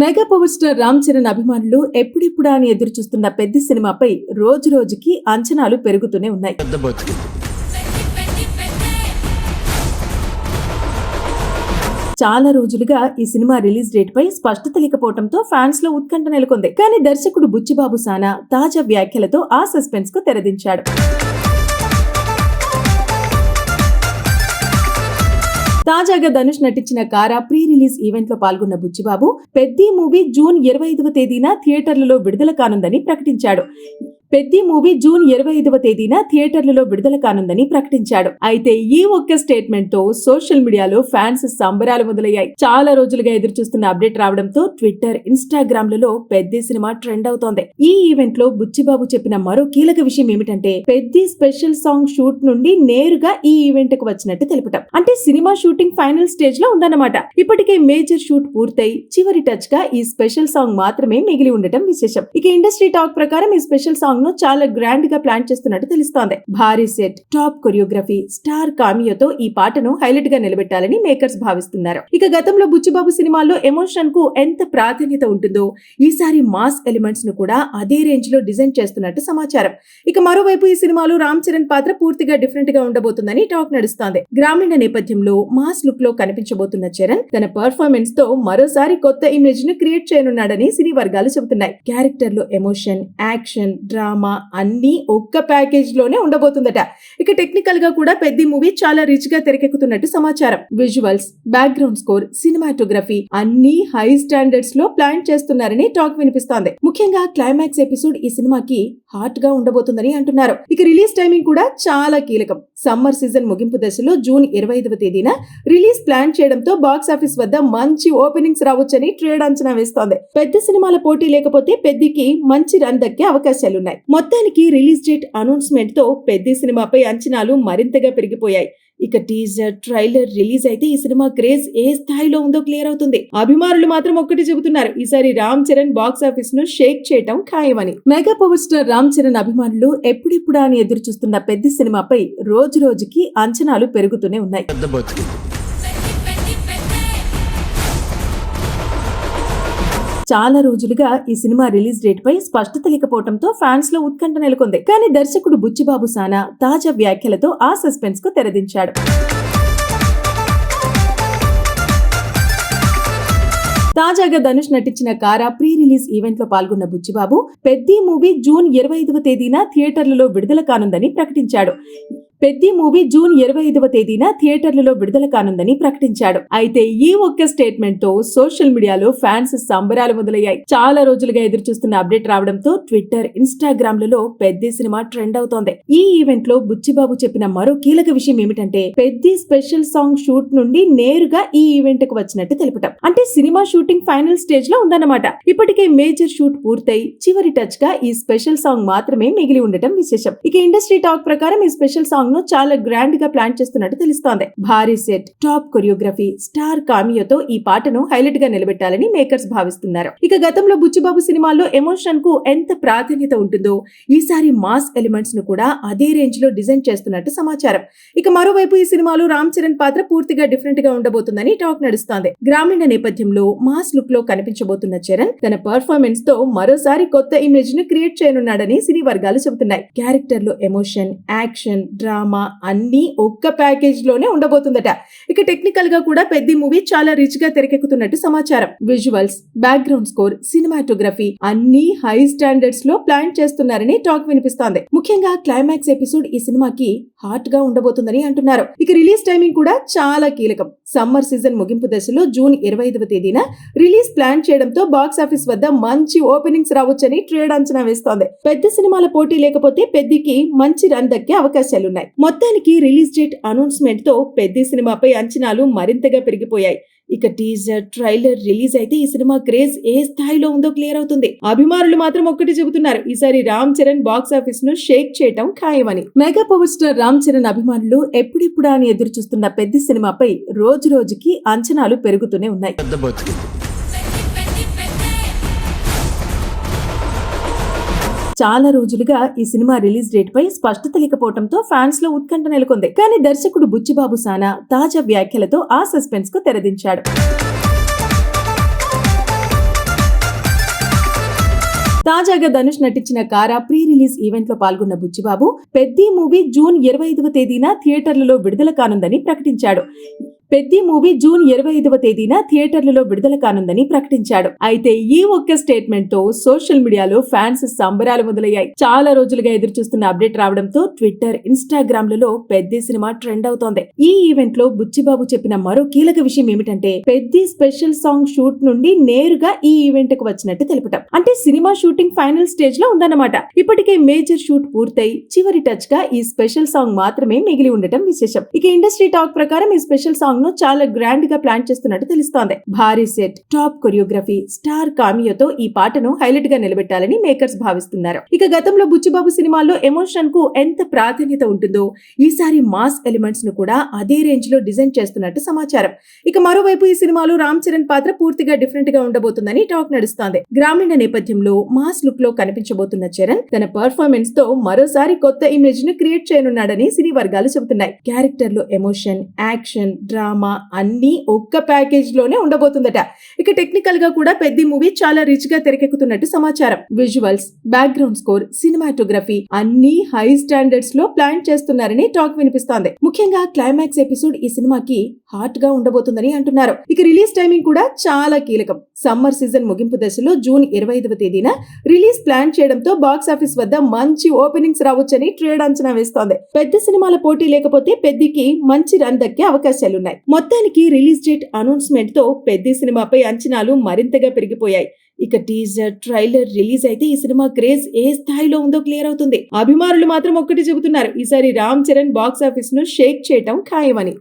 Mega power star Ram Charan అభిమానులు ఎప్పుడెప్పుడా అని ఎదురు చూస్తున్న పెద్ద సినిమాపై రోజు రోజుకి అంచనాలు పెరుగుతూనే ఉన్నాయి. చాలా రోజులుగా ఈ సినిమా రిలీజ్ డేట్ పై స్పష్టత లేకపోవడంతో ఫ్యాన్స్ లో ఉత్కంఠ నెలకొంది. కానీ దర్శకుడు బుచ్చిబాబు సానా తాజా వ్యాఖ్యలతో ఆ సస్పెన్స్ కు తెరదించాడు. తాజాగా ధనుష్ నటించిన కారా ప్రీ రిలీజ్ ఈవెంట్ లో పాల్గొన్న బుచ్చిబాబు పెద్ది మూవీ జూన్ 25వ తేదీన థియేటర్లలో విడుదల కానుందని ప్రకటించాడు. పెద్ది మూవీ జూన్ 25వ తేదీన థియేటర్లలో విడుదల కానుందని ప్రకటించాడు. అయితే ఈ ఒక్క స్టేట్మెంట్ తో సోషల్ మీడియాలో ఫ్యాన్స్ సంబరాలు మొదలయ్యాయి. చాలా రోజులుగా ఎదురు చూస్తున్న అప్డేట్ రావడంతో ట్విట్టర్, ఇన్స్టాగ్రామ్ లలో పెద్ది సినిమా ట్రెండ్ అవుతోంది. ఈ ఈవెంట్ లో బుచ్చిబాబు చెప్పిన మరో కీలక విషయం ఏమిటంటే పెద్ది స్పెషల్ సాంగ్ షూట్ నుండి నేరుగా ఈ ఈవెంట్ కు వచ్చినట్టు తెలుపటం. అంటే సినిమా షూటింగ్ ఫైనల్ స్టేజ్ లో ఉందన్నమాట. ఇప్పటికే మేజర్ షూట్ పూర్తయి చివరి టచ్ గా ఈ స్పెషల్ సాంగ్ మాత్రమే మిగిలి ఉండటం విశేషం. ఇక ఇండస్ట్రీ టాక్ ప్రకారం ఈ స్పెషల్ సాంగ్ ను చాలా గ్రాండ్ గా ప్లాన్ చేస్తున్నట్టు తెలుస్తోంది. భారీ సెట్, టాప్ కొరియోగ్రఫీ, స్టార్ కామియోతో ఈ పాటను హైలైట్ గా నిలబెట్టాలని మేకర్స్ భావిస్తున్నారు. ఇక గతంలో బుచ్చిబాబు సినిమాల్లో ఎమోషన్ కు ఎంత ప్రాధాన్యత ఉంటుందో ఈసారి మాస్ ఎలిమెంట్స్ ను కూడా అదే రేంజ్ లో డిజైన్ చేస్తున్నట్టు సమాచారం. ఇక మరోవైపు ఈ సినిమాలో రామ్ చరణ్ పాత్ర పూర్తిగా డిఫరెంట్ గా ఉండబోతుందని టాక్ నడుస్తోంది. గ్రామీణ నేపథ్యంలో మాస్ లుక్ లో కనిపించబోతున్న చరణ్ తన పర్ఫార్మెన్స్ తో మరోసారి కొత్త ఇమేజ్ ను క్రియేట్ చేయనున్నాడని సినీ వర్గాలు చెబుతున్నాయి. క్యారెక్టర్ లో ఎమోషన్, యాక్షన్, డ్రామా అన్ని ఒక్క ప్యాకేజ్ లోనే ఉండబోతుందట. ఇక టెక్నికల్ గా కూడా పెద్ద మూవీ చాలా రిచ్ గా తెరకెక్కుతున్నట్టు సమాచారం. విజువల్స్, బ్యాక్గ్రౌండ్ స్కోర్, సినిమాటోగ్రఫీ అన్ని హై స్టాండర్డ్స్ లో ప్లాన్ చేస్తున్నారని టాక్ వినిపిస్తోంది. ముఖ్యంగా క్లైమాక్స్ ఎపిసోడ్ ఈ సినిమాకి హాట్ గా ఉండబోతుందని అంటున్నారు. ఇక రిలీజ్ టైమింగ్ కూడా చాలా కీలకం. సమ్మర్ సీజన్ ముగింపు దశలో జూన్ 25వ తేదీన రిలీజ్ ప్లాన్ చేయడంతో బాక్స్ ఆఫీస్ వద్ద మంచి ఓపెనింగ్స్ రావచ్చని ట్రేడ్ అంచనా వేస్తోంది. పెద్ద సినిమాల పోటీ లేకపోతే పెద్దికి మంచి రన్ దక్కే అవకాశాలున్నాయి. మొత్తానికి రిలీజ్ డేట్ అనౌన్స్మెంట్ తో పెద్ద సినిమాపై అంచనాలు మరింతగా పెరిగిపోయాయి. ఇక టీజర్, ట్రైలర్ రిలీజ్ అయితే ఈ సినిమా క్రేజ్ ఏ స్థాయిలో ఉందో క్లియర్ అవుతుంది. అభిమానులు మాత్రం ఒక్కటి చెబుతున్నారు, ఈసారి రామ్ చరణ్ బాక్స్ ఆఫీస్ ను షేక్ చేయటం ఖాయమని. Mega power star Ram Charan అభిమానులు ఎప్పుడెప్పుడా అని ఎదురు చూస్తున్న పెద్ద సినిమాపై రోజు రోజుకి అంచనాలు పెరుగుతూనే ఉన్నాయి. చాలా రోజులుగా ఈ సినిమా రిలీజ్ డేట్ పై స్పష్టత లేకపోవడంతో ఫ్యాన్స్ లో ఉత్కంఠ నెలకొంది. కానీ దర్శకుడు బుచ్చిబాబు సానా తాజా వ్యాఖ్యలతో ఆ సస్పెన్స్ కు తెరదించాడు. తాజాగా ధనుష్ నటించిన కారా ప్రీ రిలీజ్ ఈవెంట్ లో పాల్గొన్న బుచ్చిబాబు పెద్ది మూవీ జూన్ 25వ తేదీన థియేటర్లలో విడుదల కానుందని ప్రకటించాడు. పెద్ది మూవీ జూన్ 25వ తేదీన థియేటర్లలో విడుదల కానుందని ప్రకటించాడు. అయితే ఈ ఒక్క స్టేట్మెంట్ తో సోషల్ మీడియాలో ఫ్యాన్స్ సంబరాలు మొదలయ్యాయి. చాలా రోజులుగా ఎదురు చూస్తున్న అప్డేట్ రావడంతో ట్విట్టర్, ఇన్స్టాగ్రామ్ లలో పెద్ది సినిమా ట్రెండ్ అవుతోంది. ఈ ఈవెంట్ లో బుచ్చిబాబు చెప్పిన మరో కీలక విషయం ఏమిటంటే పెద్ది స్పెషల్ సాంగ్ షూట్ నుండి నేరుగా ఈ ఈవెంట్ కు వచ్చినట్టు తెలుపటం. అంటే సినిమా షూటింగ్ ఫైనల్ స్టేజ్ లో ఉందన్నమాట. ఇప్పటికే మేజర్ షూట్ పూర్తయి చివరి టచ్ గా ఈ స్పెషల్ సాంగ్ మాత్రమే మిగిలి ఉండటం విశేషం. ఇక ఇండస్ట్రీ టాక్ ప్రకారం ఈ స్పెషల్ సాంగ్ ను చాలా గ్రాండ్ గా ప్లాన్ చేస్తున్నట్టు తెలుస్తోంది. భారీ సెట్, టాప్ కొరియోగ్రఫీ, స్టార్ కామియోతో ఈ పాటను హైలైట్ గా నిలబెట్టాలని మేకర్స్ భావిస్తున్నారు. ఇక గతంలో బుచ్చిబాబు సినిమాల్లో ఎమోషన్ కు ఎంత ప్రాధాన్యత ఉంటుందో ఈసారి మాస్ ఎలిమెంట్స్ ను కూడా అదే రేంజ్ లో డిజైన్ చేస్తున్నట్టు సమాచారం. ఇక మరోవైపు ఈ సినిమాలో రామ్ చరణ్ పాత్ర పూర్తిగా డిఫరెంట్ గా ఉండబోతుందని టాక్ నడుస్తోంది. గ్రామీణ నేపథ్యంలో మాస్ లుక్ లో కనిపించబోతున్న చరణ్ తన పర్ఫార్మెన్స్ తో మరోసారి కొత్త ఇమేజ్ ను క్రియేట్ చేయనున్నాడని సినీ వర్గాలు చెబుతున్నాయి. క్యారెక్టర్ లో ఎమోషన్, యాక్షన్, డ్రామా అన్ని ఒక్క ప్యాకేజ్ లోనే ఉండబోతుందట. ఇక టెక్నికల్ గా కూడా పెద్ద మూవీ చాలా రిచ్ గా తెరకెక్కుతున్నట్టు సమాచారం. విజువల్స్, బ్యాక్గ్రౌండ్ స్కోర్, సినిమాటోగ్రఫీ అన్ని హై స్టాండర్డ్స్ లో ప్లాన్ చేస్తున్నారని టాక్ వినిపిస్తోంది. ముఖ్యంగా క్లైమాక్స్ ఎపిసోడ్ ఈ సినిమాకి హాట్ గా ఉండబోతుందని అంటున్నారు. ఇక రిలీజ్ టైమింగ్ కూడా చాలా కీలకం. సమ్మర్ సీజన్ ముగింపు దశలో జూన్ 25వ తేదీన రిలీజ్ ప్లాన్ చేయడంతో బాక్స్ ఆఫీస్ వద్ద మంచి ఓపెనింగ్స్ రావచ్చని ట్రేడ్ అంచనా వేస్తోంది. పెద్ద సినిమాల పోటీ లేకపోతే పెద్దికి మంచి రన్ దక్కే అవకాశాలున్నాయి. మొత్తానికి రిలీజ్ డేట్ అనౌన్స్మెంట్ తో పెద్ద సినిమాపై అంచనాలు మరింతగా పెరిగిపోయాయి. ఇక టీజర్, ట్రైలర్ రిలీజ్ అయితే ఈ సినిమా క్రేజ్ ఏ స్థాయిలో ఉందో క్లియర్ అవుతుంది. అభిమానులు మాత్రం ఒక్కటి చెబుతున్నారు, ఈసారి రామ్ చరణ్ బాక్స్ ఆఫీస్ ను షేక్ చేయటం ఖాయమని. Mega power star Ram Charan అభిమానులు ఎప్పుడెప్పుడా అని ఎదురు చూస్తున్న పెద్ద సినిమాపై రోజు రోజుకి అంచనాలు పెరుగుతూనే ఉన్నాయి. చాలా రోజులుగా ఈ సినిమా రిలీజ్ డేట్ పై స్పష్టత లేకపోవడంతో ఫ్యాన్స్ లో ఉత్కంఠ నెలకొంది. కానీ దర్శకుడు బుచ్చిబాబు సానా తాజా వ్యాఖ్యలతో ఆ సస్పెన్స్ కు తెరదించాడు. తాజాగా ధనుష్ నటించిన కారా ప్రీ రిలీజ్ ఈవెంట్ లో పాల్గొన్న బుచ్చిబాబు పెద్ది మూవీ జూన్ 25వ తేదీన థియేటర్లలో విడుదల కానుందని ప్రకటించాడు. పెద్ది మూవీ జూన్ 25వ తేదీన థియేటర్లలో విడుదల కానుందని ప్రకటించాడు. అయితే ఈ ఒక్క స్టేట్మెంట్ తో సోషల్ మీడియాలో ఫ్యాన్స్ సంబరాలు మొదలయ్యాయి. చాలా రోజులుగా ఎదురు చూస్తున్న అప్డేట్ రావడంతో ట్విట్టర్, ఇన్స్టాగ్రామ్ లలో పెద్ది సినిమా ట్రెండ్ అవుతోంది. ఈ ఈవెంట్ లో బుచ్చిబాబు చెప్పిన మరో కీలక విషయం ఏమిటంటే పెద్ది స్పెషల్ సాంగ్ షూట్ నుండి నేరుగా ఈ ఈవెంట్ కు వచ్చినట్టు తెలుపటం. అంటే సినిమా షూటింగ్ ఫైనల్ స్టేజ్ లో ఉందన్నమాట. ఇప్పటికే మేజర్ షూట్ పూర్తయి చివరి టచ్ గా ఈ స్పెషల్ సాంగ్ మాత్రమే మిగిలి ఉండటం విశేషం. ఇక ఇండస్ట్రీ టాక్ ప్రకారం ఈ స్పెషల్ సాంగ్ ను చాలా గ్రాండ్ గా ప్లాన్ చేస్తున్నట్టు తెలుస్తోంది. భారీ సెట్, టాప్ కొరియోగ్రఫీ, స్టార్ కామియోతో ఈ పాటను హైలైట్ గా నిలబెట్టాలని మేకర్స్ భావిస్తున్నారు. ఇక గతంలో బుచ్చిబాబు సినిమాల్లో ఎమోషన్ కు ఎంత ప్రాధాన్యత ఉంటుందో ఈసారి మాస్ ఎలిమెంట్స్ ను కూడా అదే రేంజ్ లో డిజైన్ చేస్తున్నట్టు సమాచారం. ఇక మరోవైపు ఈ సినిమాలో రామ్ చరణ్ పాత్ర పూర్తిగా డిఫరెంట్ గా ఉండబోతుందని టాక్ నడుస్తోంది. గ్రామీణ నేపథ్యంలో మాస్ లుక్ లో కనిపించబోతున్న చరణ్ తన పర్ఫార్మెన్స్ తో మరోసారి కొత్త ఇమేజ్ ను క్రియేట్ చేయనున్నాడని సినీ వర్గాలు చెబుతున్నాయి. క్యారెక్టర్ లో ఎమోషన్, యాక్షన్, డ్రామా అన్ని ఒక్క ప్యాకేజ్ లోనే ఉండబోతుందట. ఇక టెక్నికల్ గా కూడా పెద్ది మూవీ చాలా రిచ్ గా తెరకెక్కుతున్నట్టు సమాచారం. విజువల్స్, బ్యాక్గ్రౌండ్ స్కోర్, సినిమాటోగ్రఫీ అన్ని హై స్టాండర్డ్స్ లో ప్లాన్ చేస్తున్నారని టాక్ వినిపిస్తోంది. ముఖ్యంగా క్లైమాక్స్ ఎపిసోడ్ ఈ సినిమాకి హాట్ గా ఉండబోతుందని అంటున్నారు. ఇక రిలీజ్ టైమింగ్ కూడా చాలా కీలకం. సమ్మర్ సీజన్ ముగింపు దశలో జూన్ 25వ తేదీన రిలీజ్ ప్లాన్ చేయడంతో బాక్స్ ఆఫీస్ వద్ద మంచి ఓపెనింగ్స్ రావచ్చని ట్రేడ్ అంచనా వేస్తోంది. పెద్ద సినిమాల పోటీ లేకపోతే పెద్దికి మంచి రన్ దక్కే అవకాశాలున్నాయి. మొత్తానికి రిలీజ్ డేట్ అనౌన్స్మెంట్ తో పెద్ది సినిమాపై అంచనాలు మరింతగా పెరిగిపోయాయి. ఇక టీజర్, ట్రైలర్ రిలీజ్ అయితే ఈ సినిమా క్రేజ్ ఏ స్థాయిలో ఉందో క్లియర్ అవుతుంది. అభిమానులు మాత్రం ఒక్కటి చెబుతున్నారు, ఈసారి రామ్ చరణ్ బాక్స్ ఆఫీస్ ను షేక్ చేయటం ఖాయమని.